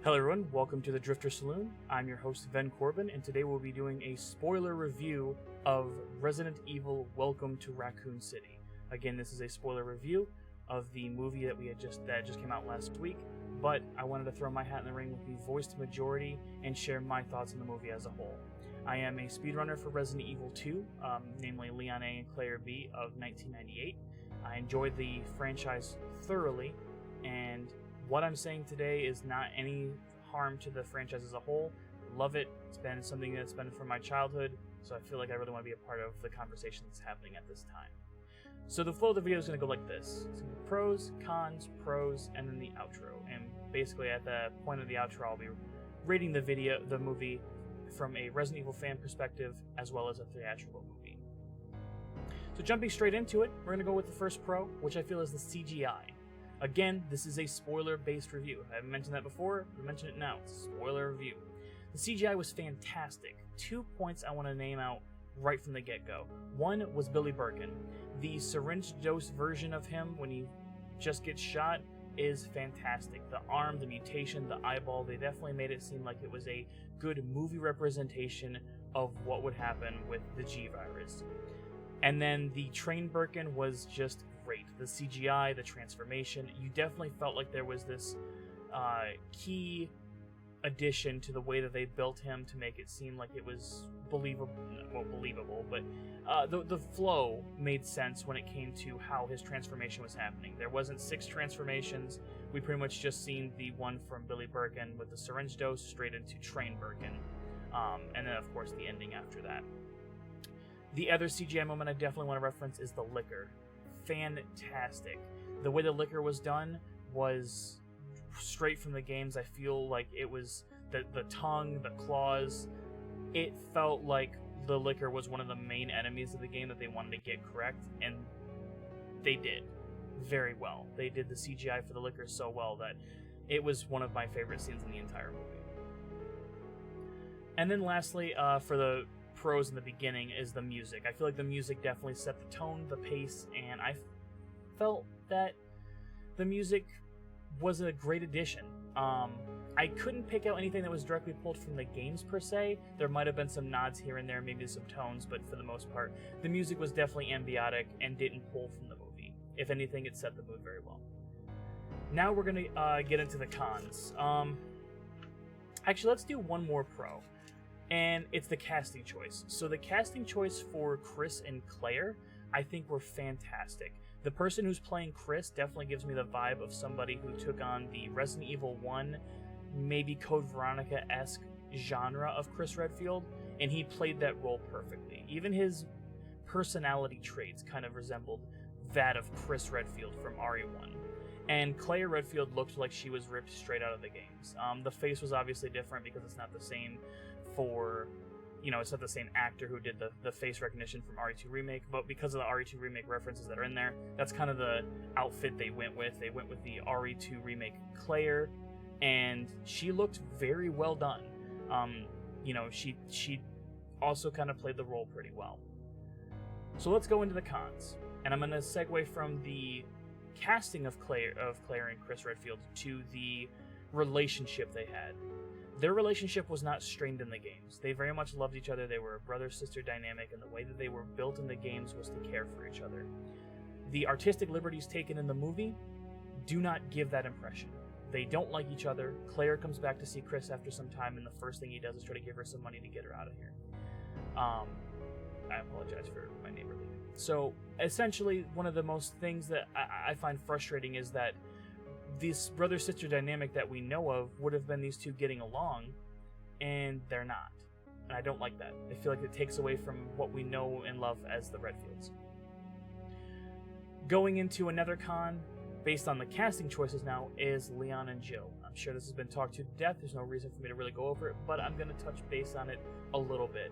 Hello everyone, welcome to the Drifter Saloon. I'm your host Ven Corbin, and today we'll be doing a spoiler review of Resident Evil Welcome to Raccoon City. Again, this is a spoiler review of the movie that just came out last week, but I wanted to throw my hat in the ring with the voiced majority and share my thoughts on the movie as a whole. I am a speedrunner for Resident Evil 2, namely Leon A and Claire B of 1998. I enjoyed the franchise thoroughly, and what I'm saying today is not any harm to the franchise as a whole. Love it. It's been something that's been from my childhood, so I feel like I really want to be a part of the conversation that's happening at this time. So the flow of the video is going to go like this. It's going to be pros, cons, and then the outro. And basically at the point of the outro, I'll be rating the movie from a Resident Evil fan perspective as well as a theatrical movie. So jumping straight into it, we're going to go with the first pro, which I feel is the CGI. Again, this is a spoiler-based review. I haven't mentioned that before, I'll mention it now. It's a spoiler review. The CGI was fantastic. 2 points I want to name out right from the get-go. One was Billy Birkin. The syringe dose version of him when he just gets shot is fantastic. The arm, the mutation, the eyeball, they definitely made it seem like it was a good movie representation of what would happen with the G-Virus. And then the train Birkin was just great. The CGI, the transformation, you definitely felt like there was this key addition to the way that they built him to make it seem like it was believable, but the flow made sense when it came to how his transformation was happening. There wasn't 6 transformations. We pretty much just seen the one from Billy Birkin with the syringe dose straight into train Birkin, and then of course the ending after that. The other CGI moment I definitely want to reference is the liquor. Fantastic. The way the liquor was done was straight from the games. I feel like it was the tongue, the claws. It felt like the liquor was one of the main enemies of the game that they wanted to get correct, and they did very well. They did the CGI for the liquor so well that it was one of my favorite scenes in the entire movie. And then lastly, for the pros in the beginning is the music. I feel like the music definitely set the tone, the pace, and I felt that the music was a great addition. I couldn't pick out anything that was directly pulled from the games per se. There might have been some nods here and there, maybe some tones, but for the most part, the music was definitely ambiotic and didn't pull from the movie. If anything, it set the mood very well. Now we're going to get into the cons. Actually, let's do one more pro. And it's the casting choice. So the casting choice for Chris and Claire, I think were fantastic. The person who's playing Chris definitely gives me the vibe of somebody who took on the Resident Evil 1, maybe Code Veronica-esque genre of Chris Redfield, and he played that role perfectly. Even his personality traits kind of resembled that of Chris Redfield from RE1. And Claire Redfield looked like she was ripped straight out of the games. The face was obviously different because it's not the same it's not the same actor who did the face recognition from RE2 Remake, but because of the RE2 Remake references that are in there, that's kind of the outfit they went with. They went with the RE2 Remake Claire, and she looked very well done. She also kind of played the role pretty well. So let's go into the cons, and I'm going to segue from the casting of Claire and Chris Redfield to the relationship they had. Their relationship was not strained in the games. They very much loved each other. They were a brother-sister dynamic, and the way that they were built in the games was to care for each other. The artistic liberties taken in the movie do not give that impression. They don't like each other. Claire comes back to see Chris after some time, and the first thing he does is try to give her some money to get her out of here. I apologize for my neighbor leaving. So, essentially, one of the most things that I find frustrating is that this brother-sister dynamic that we know of would have been these two getting along, and they're not. And I don't like that. I feel like it takes away from what we know and love as the Redfields. Going into another con, based on the casting choices now, is Leon and Jill. I'm sure this has been talked to death. There's no reason for me to really go over it, but I'm going to touch base on it a little bit.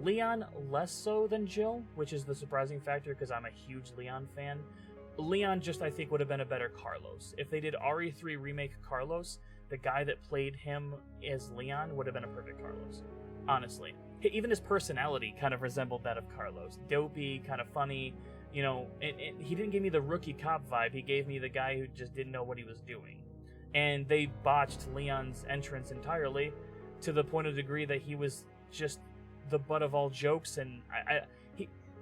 Leon less so than Jill, which is the surprising factor because I'm a huge Leon fan. Leon just, I think, would have been a better Carlos. If they did RE3 Remake Carlos, the guy that played him as Leon would have been a perfect Carlos. Honestly. Even his personality kind of resembled that of Carlos. Dopey, kind of funny, he didn't give me the rookie cop vibe. He gave me the guy who just didn't know what he was doing. And they botched Leon's entrance entirely, to the point of degree that he was just the butt of all jokes. And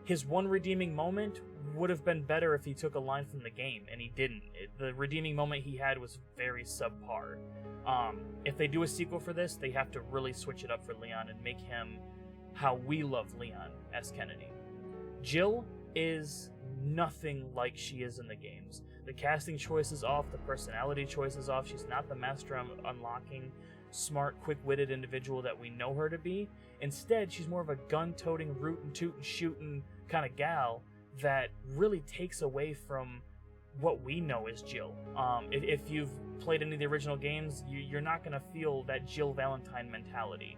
his one redeeming moment would have been better if he took a line from the game, and he didn't. The redeeming moment he had was very subpar. If they do a sequel for this, they have to really switch it up for Leon and make him how we love Leon S. Kennedy. Jill is nothing like she is in the games. The casting choice is off, the personality choice is off. She's not the master unlocking, smart, quick-witted individual that we know her to be. Instead, she's more of a gun-toting, rootin', tootin', shootin' kind of gal that really takes away from what we know as Jill. If you've played any of the original games, you're not going to feel that Jill Valentine mentality.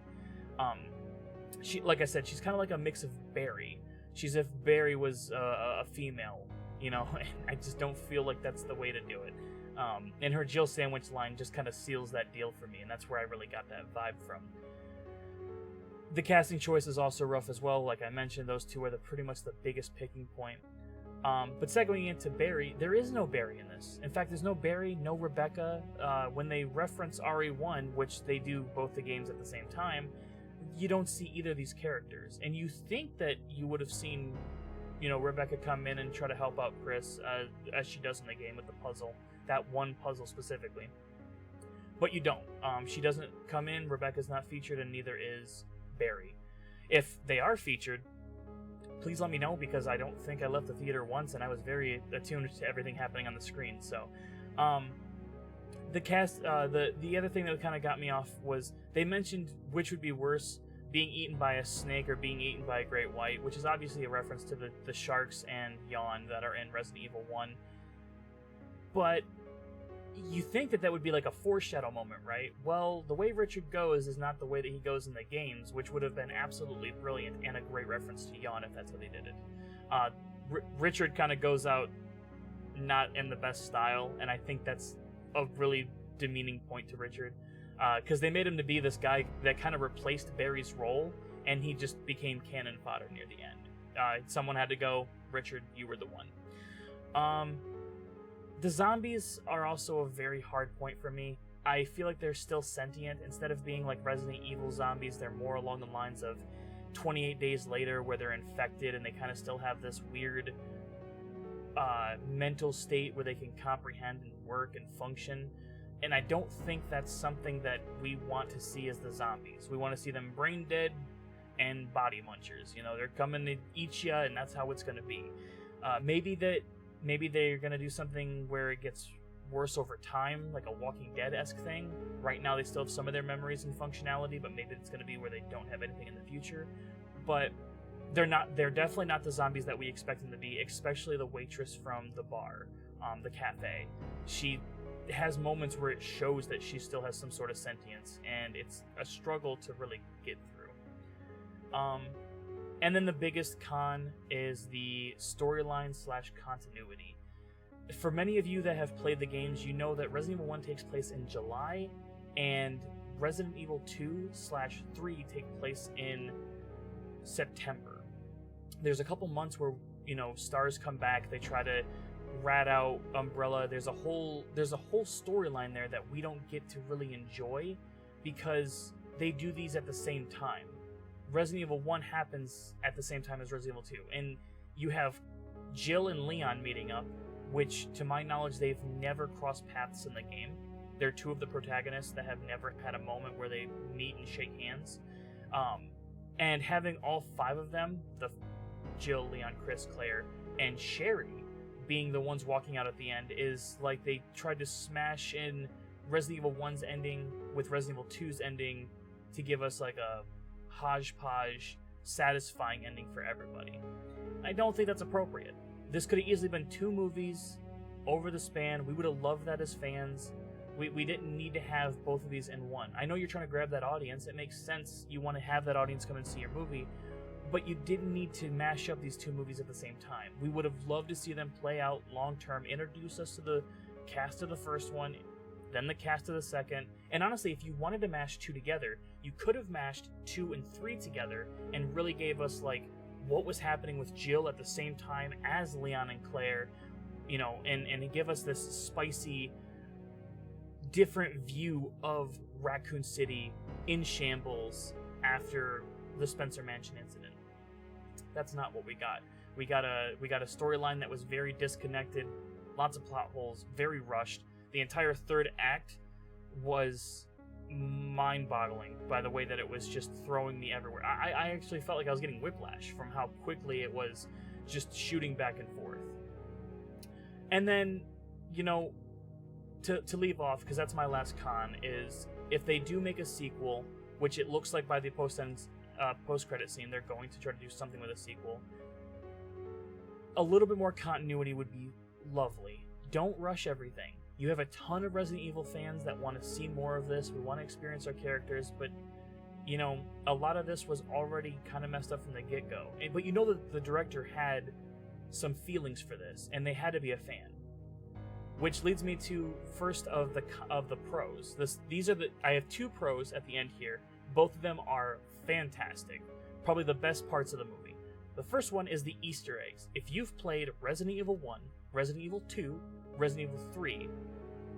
She, like I said, she's kind of like a mix of Barry. She's if Barry was a female, you know, and I just don't feel like that's the way to do it. And her Jill sandwich line just kind of seals that deal for me, and that's where I really got that vibe from. The casting choice is also rough as well. Like I mentioned, those two are pretty much the biggest picking point. But segueing into Barry, there is no Barry in this. In fact, there's no Barry, no Rebecca. When they reference RE1, which they do both the games at the same time, you don't see either of these characters. And you think that you would have seen, you know, Rebecca come in and try to help out Chris, as she does in the game with the puzzle, that one puzzle specifically. But you don't. She doesn't come in, Rebecca's not featured, and neither is Barry. If they are featured, please let me know, because I don't think I left the theater once, and I was very attuned to everything happening on the screen. So, the cast, the other thing that kind of got me off was they mentioned which would be worse, being eaten by a snake or being eaten by a great white, which is obviously a reference to the sharks and yawn that are in Resident Evil 1. But you think that would be like a foreshadow moment, right? Well, the way Richard goes is not the way that he goes in the games, which would have been absolutely brilliant and a great reference to yawn if that's how they did it. Richard kind of goes out not in the best style, and I think that's a really demeaning point to Richard, because they made him to be this guy that kind of replaced Barry's role, and he just became cannon fodder near the end. Someone had to go. Richard, you were the one. The zombies are also a very hard point for me. I feel like they're still sentient. Instead of being like Resident Evil zombies, they're more along the lines of 28 days later, where they're infected and they kind of still have this weird mental state where they can comprehend and work and function. And I don't think that's something that we want to see as the zombies. We want to see them brain dead and body munchers. You know, they're coming to eat you, and that's how it's going to be. Maybe they're going to do something where it gets worse over time, like a Walking Dead-esque thing. Right now they still have some of their memories and functionality, but maybe it's going to be where they don't have anything in the future. But they're definitely not the zombies that we expect them to be, especially the waitress from the bar, the cafe. She has moments where it shows that she still has some sort of sentience, and it's a struggle to really get through. And then the biggest con is the storyline / continuity. For many of you that have played the games, you know that Resident Evil 1 takes place in July, and Resident Evil 2 / 3 take place in September. There's a couple months where, you know, stars come back, they try to rat out Umbrella. There's a whole storyline there that we don't get to really enjoy because they do these at the same time. Resident Evil 1 happens at the same time as Resident Evil 2, and you have Jill and Leon meeting up, which, to my knowledge, they've never crossed paths in the game. They're two of the protagonists that have never had a moment where they meet and shake hands. And having all 5 of them, the Jill, Leon, Chris, Claire, and Sherry, being the ones walking out at the end, is like they tried to smash in Resident Evil 1's ending with Resident Evil 2's ending to give us like a hodgepodge, satisfying ending for everybody. I don't think that's appropriate. This could have easily been 2 movies over the span. We would have loved that as fans. We didn't need to have both of these in one. I know you're trying to grab that audience. It makes sense. You want to have that audience come and see your movie, but you didn't need to mash up these 2 movies at the same time. We would have loved to see them play out long-term, introduce us to the cast of the first one, then the cast of the second. And honestly, if you wanted to mash 2 together, you could have mashed 2 and 3 together and really gave us like what was happening with Jill at the same time as Leon and Claire, you know, and give us this spicy different view of Raccoon City in shambles after the Spencer Mansion incident. That's not what we got. We got a storyline that was very disconnected, lots of plot holes, very rushed. The entire third act was mind-boggling by the way that it was just throwing me everywhere. I actually felt like I was getting whiplash from how quickly it was just shooting back and forth. And then, you know, to leave off, because that's my last con, is if they do make a sequel, which it looks like by the post-credit scene, they're going to try to do something with a sequel, a little bit more continuity would be lovely. Don't rush everything. You have a ton of Resident Evil fans that want to see more of this. We want to experience our characters, but, you know, a lot of this was already kind of messed up from the get-go. But you know that the director had some feelings for this, and they had to be a fan. Which leads me to first of the pros. I have two pros at the end here. Both of them are fantastic. Probably the best parts of the movie. The first one is the Easter eggs. If you've played Resident Evil 1, Resident Evil 2, Resident Evil 3,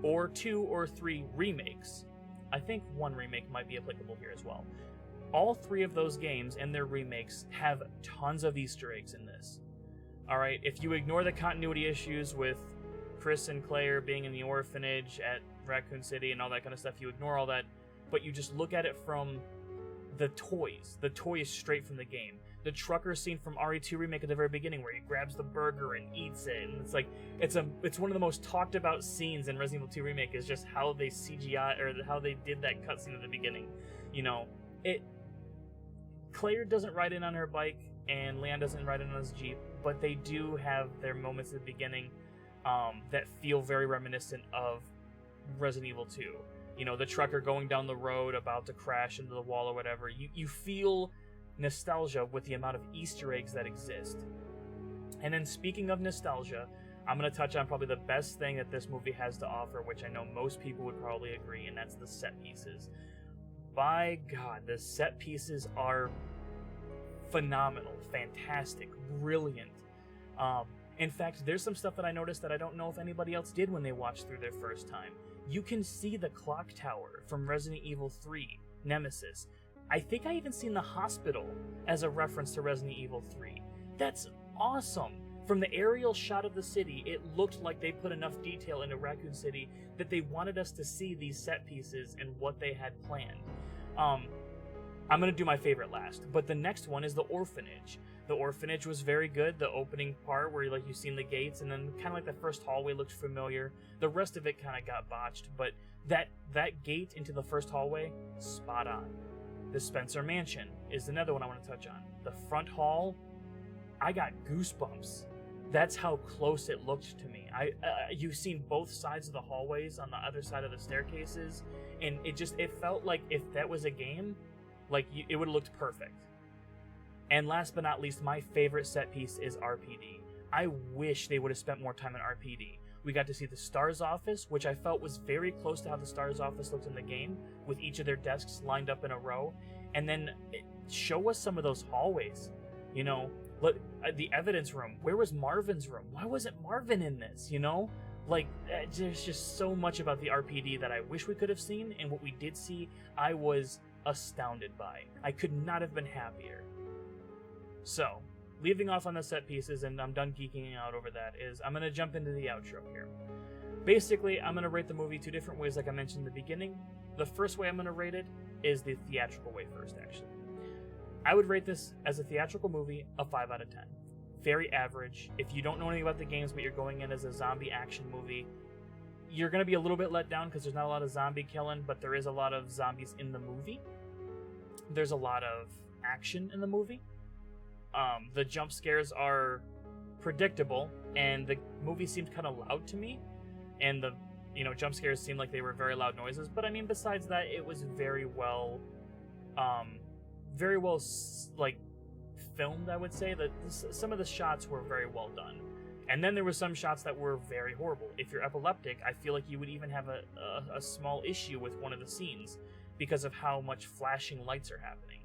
or 2 or 3 remakes, I think 1 remake might be applicable here as well. All 3 of those games and their remakes have tons of Easter eggs in this. Alright, if you ignore the continuity issues with Chris and Claire being in the orphanage at Raccoon City and all that kind of stuff, you ignore all that, but you just look at it from the toys straight from the game. The trucker scene from RE2 remake at the very beginning, where he grabs the burger and eats it, and it's like it's one of the most talked about scenes in Resident Evil 2 remake is just how they CGI or how they did that cutscene at the beginning. You know, Claire doesn't ride in on her bike and Leon doesn't ride in on his Jeep, but they do have their moments at the beginning that feel very reminiscent of Resident Evil 2. You know, the trucker going down the road about to crash into the wall or whatever. You feel nostalgia with the amount of Easter eggs that exist. And then speaking of nostalgia, I'm going to touch on probably the best thing that this movie has to offer, which I know most people would probably agree, and that's the set pieces. By God, the set pieces are phenomenal, fantastic, brilliant. In fact, there's some stuff that I noticed that I don't know if anybody else did when they watched through their first time. You can see the clock tower from Resident Evil 3, Nemesis. I think I even seen the hospital as a reference to Resident Evil 3. That's awesome. From the aerial shot of the city, it looked like they put enough detail into Raccoon City that they wanted us to see these set pieces and what they had planned. I'm going to do my favorite last, but the next one is the Orphanage. The Orphanage was very good. The opening part where you seen the gates, and then kind of like the first hallway looked familiar. The rest of it kind of got botched, but that gate into the first hallway, spot on. The Spencer Mansion is another one I want to touch on. The front hall, I got goosebumps. That's how close it looked to me. You've seen both sides of the hallways on the other side of the staircases, and it felt like if that was a game, it would have looked perfect. And last but not least, my favorite set piece is RPD. I wish they would have spent more time in RPD. We got to see the STARS office, which I felt was very close to how the STARS office looked in the game, with each of their desks lined up in a row. And then show us some of those hallways. You know, the evidence room. Where was Marvin's room? Why wasn't Marvin in this? You know? There's just so much about the RPD that I wish we could have seen, and what we did see, I was astounded by. I could not have been happier. So, leaving off on the set pieces, and I'm done geeking out over that, is I'm going to jump into the outro here. Basically, I'm going to rate the movie 2 different ways like I mentioned in the beginning. The first way I'm going to rate it is the theatrical way first, actually. I would rate this as a theatrical movie a 5 out of 10. Very average. If you don't know anything about the games, but you're going in as a zombie action movie, you're going to be a little bit let down because there's not a lot of zombie killing, but there is a lot of zombies in the movie. There's a lot of action in the movie. The jump scares are predictable, and the movie seemed kind of loud to me, and the jump scares seemed like they were very loud noises, but I mean, besides that, it was very well filmed, I would say. That some of the shots were very well done, and then there were some shots that were very horrible. If you're epileptic, I feel like you would even have a small issue with one of the scenes because of how much flashing lights are happening.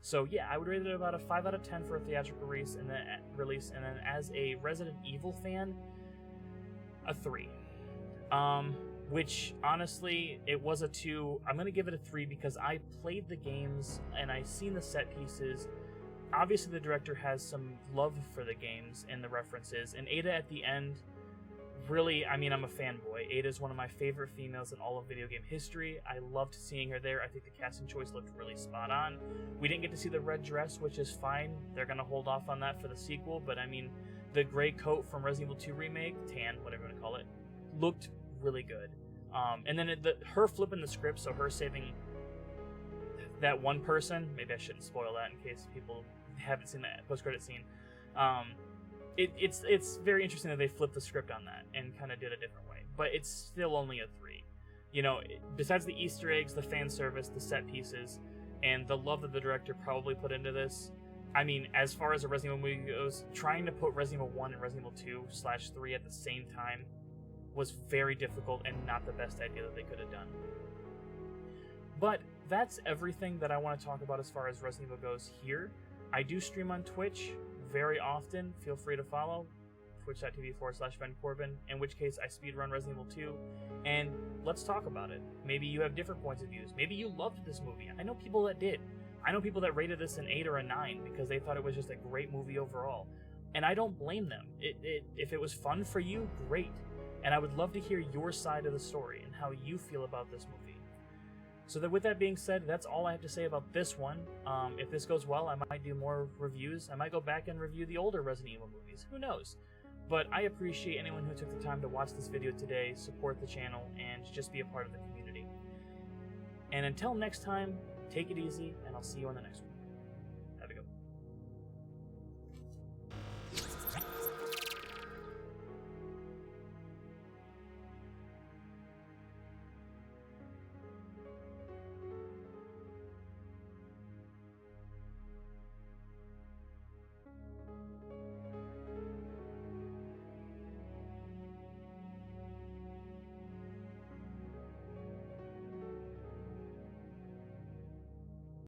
So yeah, I would rate it about a 5 out of 10 for a theatrical release, and then as a Resident Evil fan, a 3. which honestly, it was a 2. I'm going to give it a 3 because I played the games and I seen the set pieces. Obviously, the director has some love for the games and the references, and Ada at the end, really, I mean, I'm a fanboy. Ada is one of my favorite females in all of video game history. I loved seeing her there. I think the casting choice looked really spot on. We didn't get to see the red dress, which is fine. They're going to hold off on that for the sequel, but I mean, the gray coat from Resident Evil 2 Remake, tan, whatever you want to call it, looked really good. And then her flipping the script, so her saving that one person, maybe I shouldn't spoil that in case people haven't seen that post-credit scene. It's very interesting that they flipped the script on that and kind of did a different way, but it's still only a 3. You know, besides the Easter eggs, the fan service, the set pieces, and the love that the director probably put into this, I mean, as far as a Resident Evil movie goes, trying to put Resident Evil 1 and Resident Evil 2/3 at the same time was very difficult and not the best idea that they could have done. But that's everything that I want to talk about as far as Resident Evil goes here. I do stream on Twitch very often. Feel free to follow twitch.tv/VenCorbin, in which case I speedrun Resident Evil 2, and let's talk about it. Maybe you have different points of views. Maybe you loved this movie. I know people that did. I know people that rated this an 8 or a 9 because they thought it was just a great movie overall. And I don't blame them. If it was fun for you, great. And I would love to hear your side of the story and how you feel about this movie. So that with that being said, that's all I have to say about this one. If this goes well, I might do more reviews. I might go back and review the older Resident Evil movies. Who knows? But I appreciate anyone who took the time to watch this video today, support the channel, and just be a part of the community. And until next time, take it easy, and I'll see you on the next one.